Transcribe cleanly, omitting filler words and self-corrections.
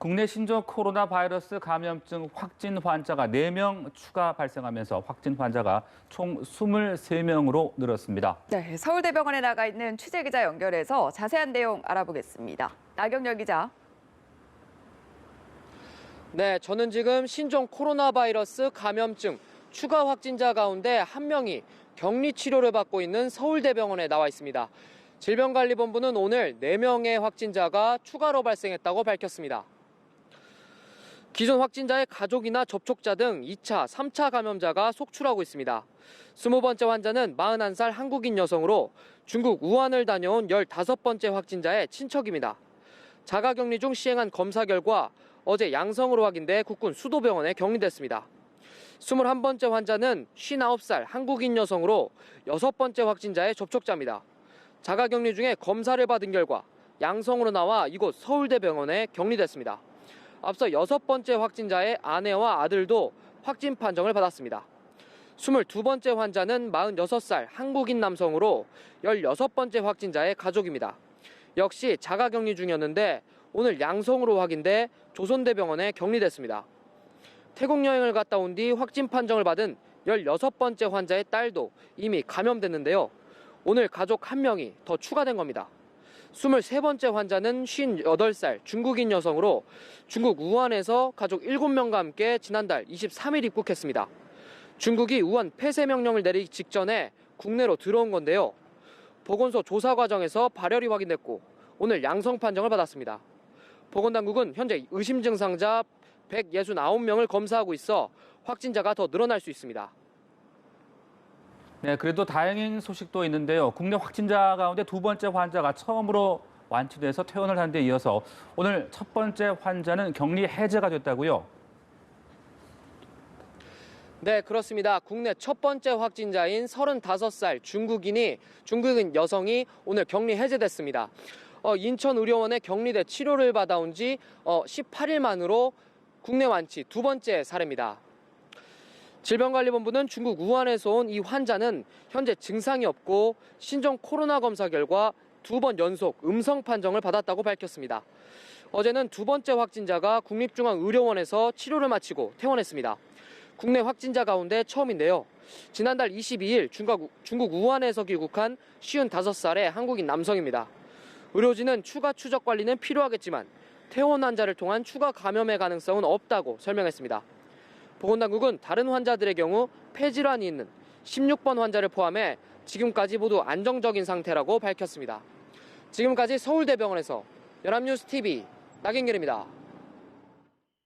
국내 신종 코로나 바이러스 감염증 확진 환자가 4명 추가 발생하면서 확진 환자가 총 23명으로 늘었습니다. 네, 서울대병원에 나가 있는 취재기자 연결해서 자세한 내용 알아보겠습니다. 나경열 기자. 네, 저는 지금 신종 코로나 바이러스 감염증 추가 확진자 가운데 한 명이 격리 치료를 받고 있는 서울대병원에 나와 있습니다. 질병관리본부는 오늘 4명의 확진자가 추가로 발생했다고 밝혔습니다. 기존 확진자의 가족이나 접촉자 등 2차, 3차 감염자가 속출하고 있습니다. 20번째 환자는 41살 한국인 여성으로 중국 우한을 다녀온 15번째 확진자의 친척입니다. 자가격리 중 시행한 검사 결과 어제 양성으로 확인돼 국군 수도병원에 격리됐습니다. 21번째 환자는 59살 한국인 여성으로 6번째 확진자의 접촉자입니다. 자가격리 중에 검사를 받은 결과 양성으로 나와 이곳 서울대병원에 격리됐습니다. 앞서 6번째 확진자의 아내와 아들도 확진 판정을 받았습니다. 22번째 환자는 46살 한국인 남성으로 16번째 확진자의 가족입니다. 역시 자가격리 중이었는데 오늘 양성으로 확인돼 조선대병원에 격리됐습니다. 태국 여행을 갔다 온 뒤 확진 판정을 받은 16번째 환자의 딸도 이미 감염됐는데요. 오늘 가족 1명이 더 추가된 겁니다. 23번째 환자는 58살 중국인 여성으로 중국 우한에서 가족 7명과 함께 지난달 23일 입국했습니다. 중국이 우한 폐쇄 명령을 내리기 직전에 국내로 들어온 건데요. 보건소 조사 과정에서 발열이 확인됐고 오늘 양성 판정을 받았습니다. 보건당국은 현재 의심 증상자 169명을 검사하고 있어 확진자가 더 늘어날 수 있습니다. 네, 그래도 다행인 소식도 있는데요. 국내 확진자 가운데 2번째 환자가 처음으로 완치돼서 퇴원을 한 데 이어서 오늘 첫 번째 환자는 격리 해제가 됐다고요? 네, 그렇습니다. 국내 첫 번째 확진자인 35살 중국인 여성이 오늘 격리 해제됐습니다. 인천의료원에 격리돼 치료를 받아온 지 18일 만으로 국내 완치 2번째 사례입니다. 질병관리본부는 중국 우한에서 온 이 환자는 현재 증상이 없고 신종 코로나 검사 결과 2번 연속 음성 판정을 받았다고 밝혔습니다. 어제는 2번째 확진자가 국립중앙의료원에서 치료를 마치고 퇴원했습니다. 국내 확진자 가운데 처음인데요. 지난달 22일 중국 우한에서 귀국한 55살의 한국인 남성입니다. 의료진은 추가 추적 관리는 필요하겠지만 퇴원 환자를 통한 추가 감염의 가능성은 없다고 설명했습니다. 보건당국은 다른 환자들의 경우 폐질환이 있는 16번 환자를 포함해 지금까지 모두 안정적인 상태라고 밝혔습니다. 지금까지 서울대병원에서 연합뉴스 TV 나경길입니다.